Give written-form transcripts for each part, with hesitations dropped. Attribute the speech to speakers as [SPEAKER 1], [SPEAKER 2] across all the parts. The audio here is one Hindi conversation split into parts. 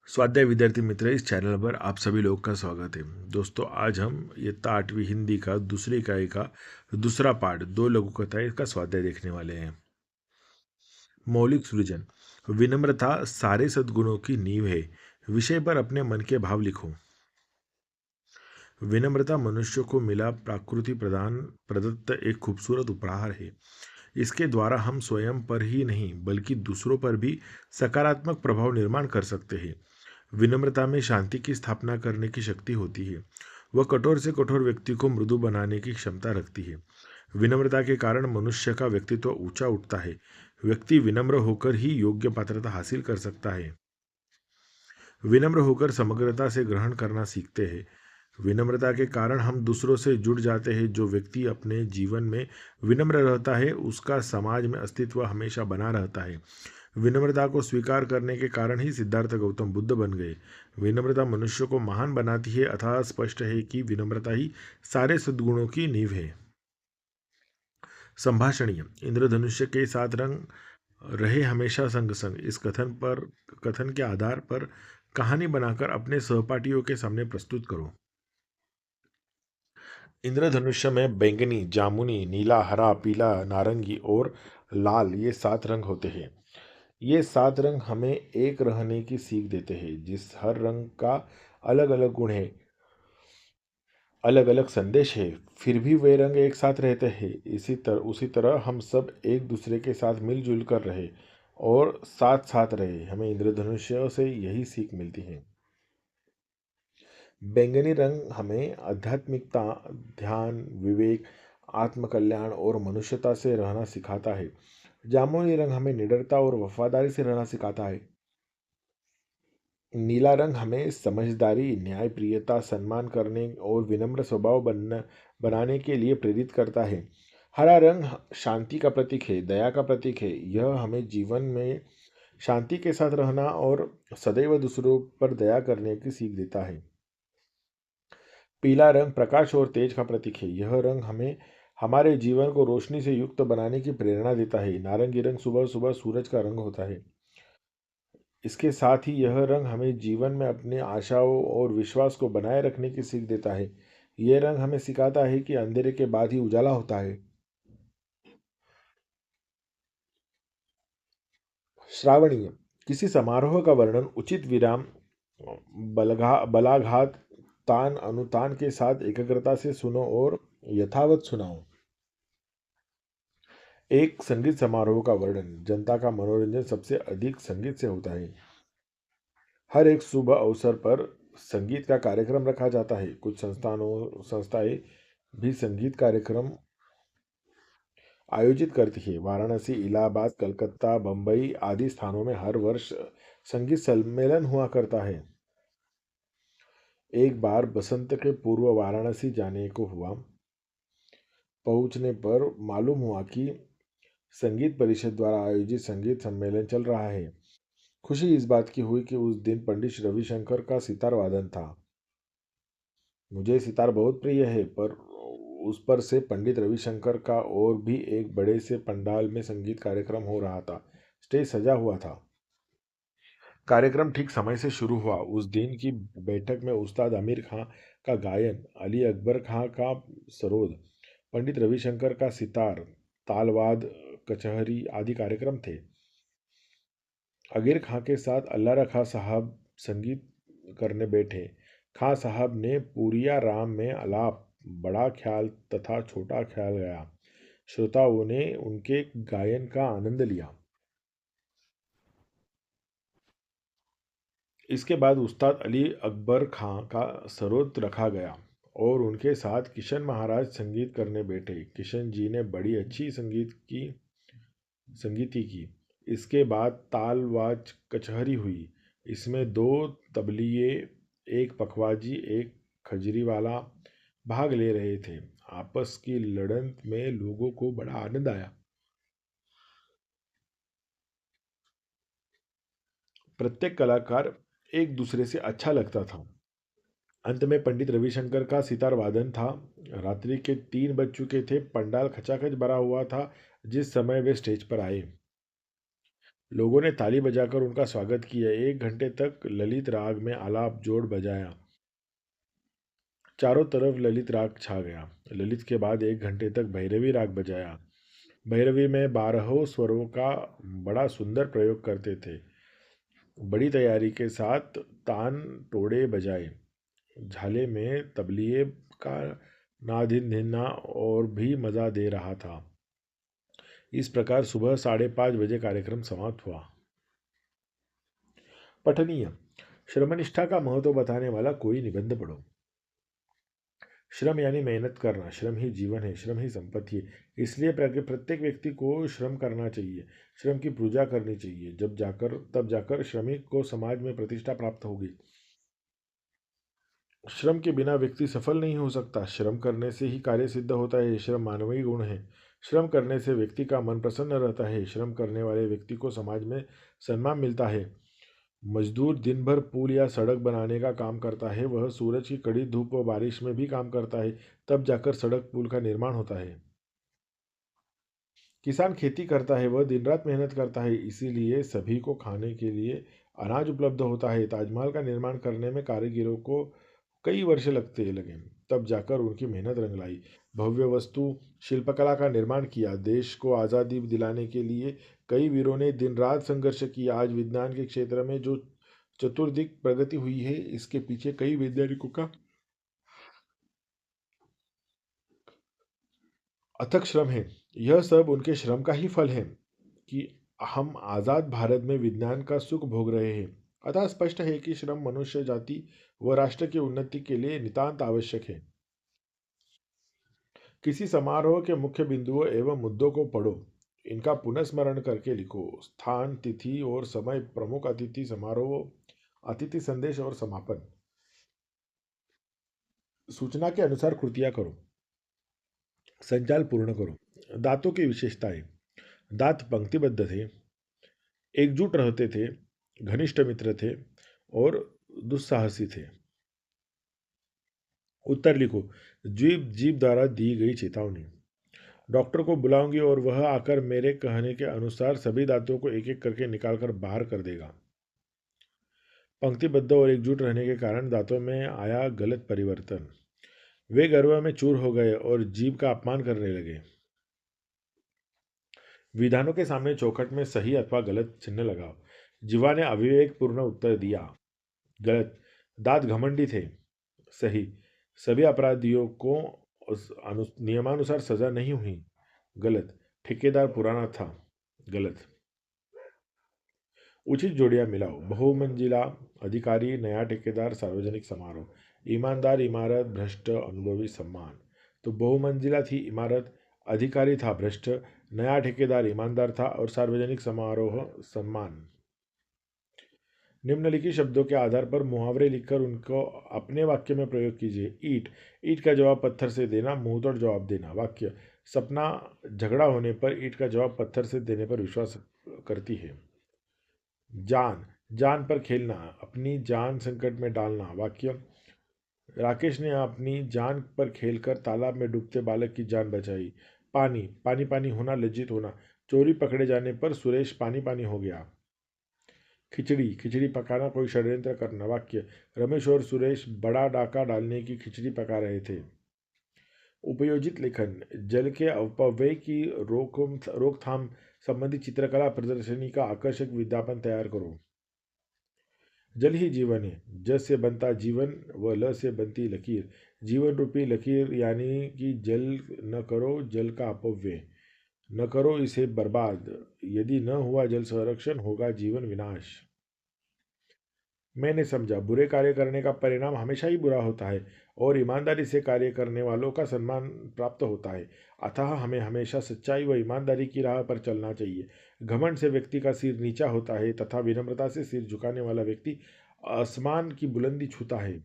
[SPEAKER 1] स्वाध्याय विद्यार्थी मित्र, इस चैनल पर आप सभी लोग का स्वागत है। दोस्तों, आज हम इयत्ता 8वीं हिंदी का दूसरी इकाई का दूसरा पाठ दो लघु कथाएं का स्वाध्याय देखने वाले हैं। मौलिक सृजन। विनम्रता सारे सद्गुणों की नींव है। विषय पर अपने मन के भाव लिखो। विनम्रता मनुष्य को मिला प्रकृति प्रदत्त एक खूबसूरत उपहार है। इसके द्वारा हम स्वयं पर ही नहीं बल्कि दूसरों पर भी सकारात्मक प्रभाव निर्माण कर सकते हैं। विनम्रता में शांति की स्थापना करने की शक्ति होती है। वह कठोर से कठोर व्यक्ति को मृदु बनाने की क्षमता रखती है। विनम्रता के कारण मनुष्य का व्यक्तित्व ऊंचा उठता है। व्यक्ति विनम्र होकर ही योग्य पात्रता हासिल कर सकता है। विनम्र होकर समग्रता से ग्रहण करना सीखते हैं। विनम्रता के कारण हम दूसरों से जुड़ जाते हैं। जो व्यक्ति अपने जीवन में विनम्र रहता है उसका समाज में अस्तित्व हमेशा बना रहता है। विनम्रता को स्वीकार करने के कारण ही सिद्धार्थ गौतम बुद्ध बन गए। विनम्रता मनुष्य को महान बनाती है। अतः स्पष्ट है कि विनम्रता ही सारे सद्गुणों की नींव है। संभाषणीय। इंद्रधनुष्य के सात रंग रहे हमेशा संग संग। इस कथन के आधार पर कहानी बनाकर अपने सहपाठियों के सामने प्रस्तुत करो। इंद्रधनुष्य में बैंगनी, जामुनी, नीला, हरा, पीला, नारंगी और लाल ये सात रंग होते हैं। ये सात रंग हमें एक रहने की सीख देते हैं। जिस हर रंग का अलग अलग गुण है, अलग अलग संदेश है, फिर भी वे रंग एक साथ रहते हैं। उसी तरह हम सब एक दूसरे के साथ मिलजुल कर रहे और साथ साथ रहे। हमें इंद्रधनुष्य से यही सीख मिलती है। बैंगनी रंग हमें आध्यात्मिकता, ध्यान, विवेक, आत्मकल्याण और मनुष्यता से रहना सिखाता है। जामुनी रंग हमें निडरता और वफादारी से रहना सिखाता है। नीला रंग हमें समझदारी, न्यायप्रियता, सम्मान करने और विनम्र स्वभाव बनाने के लिए प्रेरित करता है। हरा रंग शांति का प्रतीक है, दया का प्रतीक है। यह हमें जीवन में शांति के साथ रहना और सदैव दूसरों पर दया करने की सीख देता है। पीला रंग प्रकाश और तेज का प्रतीक है। यह रंग हमें हमारे जीवन को रोशनी से युक्त बनाने की प्रेरणा देता है। नारंगी रंग सुबह सुबह सूरज का रंग होता है। इसके साथ ही यह रंग हमें जीवन में अपनी आशाओं और विश्वास को बनाए रखने की सीख देता है। यह रंग हमें सिखाता है कि अंधेरे के बाद ही उजाला होता है। श्रावणीय। किसी समारोह का वर्णन उचित विराम, बलाघात, तान अनुतान के साथ एकाग्रता से सुनो और यथावत सुनाओ। एक संगीत समारोह का वर्णन। जनता का मनोरंजन सबसे अधिक संगीत से होता है। हर एक शुभ अवसर पर संगीत का कार्यक्रम रखा जाता है। कुछ संस्थाएं भी संगीत कार्यक्रम आयोजित करती है। वाराणसी, इलाहाबाद, कलकत्ता, बम्बई आदि स्थानों में हर वर्ष संगीत सम्मेलन हुआ करता है। एक बार बसंत के पूर्व वाराणसी जाने को हुआ। पहुंचने पर मालूम हुआ कि संगीत परिषद द्वारा आयोजित संगीत सम्मेलन चल रहा है। खुशी इस बात की हुई कि उस दिन पंडित रविशंकर का सितार वादन था। मुझे सितार बहुत प्रिय है, पर उस पर से पंडित रविशंकर का और भी एक बड़े से पंडाल में संगीत कार्यक्रम हो रहा था। स्टेज सजा हुआ था। कार्यक्रम ठीक समय से शुरू हुआ। उस दिन की बैठक में उस्ताद आमिर खां का गायन, अली अकबर खां का सरोद, पंडित रविशंकर का सितार, तालवाद, कचहरी आदि कार्यक्रम थे। अगीर खां के साथ अल्लाह खां साहब संगीत करने बैठे। खां साहब ने पूरिया राम में आलाप, बड़ा ख्याल तथा छोटा ख्याल गाया। श्रोताओं ने उनके गायन का आनंद लिया। इसके बाद उस्ताद अली अकबर खां का सरोद रखा गया और उनके साथ किशन महाराज संगीत करने बैठे। किशन जी ने बड़ी अच्छी संगीती की। इसके बाद तालवाज कचहरी हुई। इसमें दो तबलिये, एक पखवाजी, एक खजरी वाला भाग ले रहे थे। आपस की लड़त में लोगों को बड़ा आनंद आया। प्रत्येक कलाकार एक दूसरे से अच्छा लगता था। अंत में पंडित रविशंकर का सितार वादन था। रात्रि के 3 बज चुके थे। पंडाल खचाखच भरा हुआ था जिस समय वे स्टेज पर आए। लोगों ने ताली बजाकर उनका स्वागत किया। 1 घंटे तक ललित राग में आलाप जोड़ बजाया। चारों तरफ ललित राग छा गया। ललित के बाद 1 घंटे तक भैरवी राग बजाया। भैरवी में 12 स्वरों का बड़ा सुंदर प्रयोग करते थे। बड़ी तैयारी के साथ तान तोड़े बजाए। झाले में तबलिए का नादिनधिना और भी मजा दे रहा था। इस प्रकार सुबह 5:30 बजे कार्यक्रम समाप्त हुआ। पठनीय श्रमनिष्ठा का महत्व बताने वाला कोई निबंध पढ़ो। श्रम यानी मेहनत करना। श्रम ही जीवन है, श्रम ही संपत्ति है। इसलिए प्रत्येक व्यक्ति को श्रम करना चाहिए, श्रम की पूजा करनी चाहिए। तब जाकर श्रमिक को समाज में प्रतिष्ठा प्राप्त होगी। श्रम के बिना व्यक्ति सफल नहीं हो सकता। श्रम करने से ही कार्य सिद्ध होता है। श्रम मानवीय गुण है। श्रम करने से व्यक्ति का मन प्रसन्न रहता है। श्रम करने वाले व्यक्ति को समाज में सम्मान मिलता है। मजदूर दिन भर पुल या सड़क बनाने का काम करता है। वह सूरज की कड़ी धूप व बारिश में भी काम करता है, तब जाकर सड़क पुल का निर्माण होता है। किसान खेती करता है, वह दिन रात मेहनत करता है, इसीलिए सभी को खाने के लिए अनाज उपलब्ध होता है। ताजमहल का निर्माण करने में कारीगरों को कई वर्ष लगे, तब जाकर उनकी मेहनत रंग लाई। भव्य वस्तु शिल्पकला का निर्माण किया। देश को आज़ादी दिलाने के लिए कई वीरों ने दिन रात संघर्ष किया। आज विज्ञान के क्षेत्र में जो चतुर्दिक प्रगति हुई है, इसके पीछे कई वैज्ञानिकों का अथक श्रम है। यह सब उनके श्रम का ही फल है कि हम आज़ाद भारत में विज्ञान का सुख भोग रहे हैं। अतः स्पष्ट है कि श्रम मनुष्य जाति व राष्ट्र की उन्नति के लिए नितांत आवश्यक है। किसी समारोह के मुख्य बिंदुओं एवं मुद्दों को पढ़ो। इनका पुनस्मरण करके लिखो। स्थान, तिथि और समय, प्रमुख अतिथि समारोह, अतिथि संदेश और समापन। सूचना के अनुसार कृतियां करो। संचाल पूर्ण करो। दांतों की विशेषताएं। दांत पंक्तिबद्ध थे, एकजुट रहते थे, घनिष्ठ मित्र थे और दुस्साहसी थे। उत्तर लिखो। जीभ द्वारा दी गई चेतावनी। डॉक्टर को बुलाऊंगी और वह आकर मेरे कहने के अनुसार सभी दांतों को एक एक करके निकालकर बाहर कर देगा। पंक्तिबद्ध और एकजुट रहने के कारण दांतों में आया गलत परिवर्तन। वे गर्व में चूर हो गए और जीभ का अपमान करने लगे। विधानों के सामने चौखट में सही अथवा गलत चिन्ह लगाओ। जीवा ने अविवेकपूर्ण उत्तर दिया। गलत। दांत घमंडी थे। सही। सभी अपराधियों को नियमानुसार सजा नहीं हुई। गलत। ठेकेदार पुराना था। गलत। उचित जोड़ियां मिलाओ। बहुमंजिला अधिकारी, नया ठेकेदार, सार्वजनिक समारोह। ईमानदार, इमारत, भ्रष्ट, अनुभवी, सम्मान। तो बहुमंजिला थी इमारत, अधिकारी था भ्रष्ट, नया ठेकेदार ईमानदार था और सार्वजनिक समारोह सम्मान। निम्नलिखित शब्दों के आधार पर मुहावरे लिखकर उनको अपने वाक्य में प्रयोग कीजिए। ईंट। ईंट का जवाब पत्थर से देना, मुंहतोड़ जवाब देना। वाक्य। सपना झगड़ा होने पर ईंट का जवाब पत्थर से देने पर विश्वास करती है। जान। जान पर खेलना, अपनी जान संकट में डालना। वाक्य। राकेश ने अपनी जान पर खेलकर तालाब में डूबते बालक की जान बचाई। पानी। पानी पानी होना, लज्जित होना। चोरी पकड़े जाने पर सुरेश पानी पानी हो गया। खिचड़ी। खिचड़ी पकाना, कोई षड्यंत्र करना। वाक्य। रमेश और सुरेश बड़ा डाका डालने की खिचड़ी पका रहे थे। उपयोजित लेखन। जल के अपव्यय की रोकथाम संबंधी चित्रकला प्रदर्शनी का आकर्षक विज्ञापन तैयार करो। जल ही जीवन है। ज से बनता जीवन व ल से बनती लकीर। जीवन रूपी लकीर यानी कि जल न करो, जल का अपव्यय न करो, इसे बर्बाद। यदि न हुआ जल संरक्षण, होगा जीवन विनाश। मैंने समझा, बुरे कार्य करने का परिणाम हमेशा ही बुरा होता है और ईमानदारी से कार्य करने वालों का सम्मान प्राप्त होता है। अतः हमें हमेशा सच्चाई व ईमानदारी की राह पर चलना चाहिए। घमंड से व्यक्ति का सिर नीचा होता है तथा विनम्रता से सिर झुकाने वाला व्यक्ति आसमान की बुलंदी छूता है।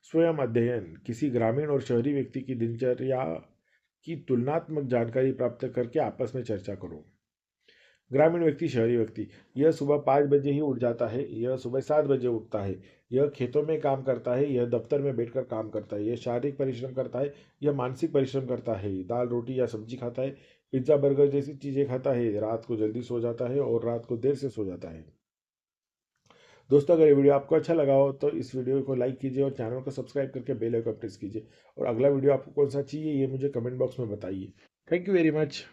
[SPEAKER 1] स्वयं अध्ययन। किसी ग्रामीण और शहरी व्यक्ति की दिनचर्या की तुलनात्मक जानकारी प्राप्त करके आपस में चर्चा करो। ग्रामीण व्यक्ति, शहरी व्यक्ति। यह सुबह 5 बजे ही उठ जाता है, यह सुबह 7 बजे उठता है। यह खेतों में काम करता है, यह दफ्तर में बैठकर काम करता है। यह शारीरिक परिश्रम करता है, यह मानसिक परिश्रम करता है। दाल रोटी या सब्जी खाता है, पिज्ज़ा बर्गर जैसी चीज़ें खाता है, रात को जल्दी सो जाता है और रात को देर से सो जाता है। दोस्तों, अगर ये वीडियो आपको अच्छा लगा हो तो इस वीडियो को लाइक कीजिए और चैनल को सब्सक्राइब करके बेल आइकन प्रेस कीजिए। और अगला वीडियो आपको कौन सा चाहिए ये मुझे कमेंट बॉक्स में बताइए। Thank you very much.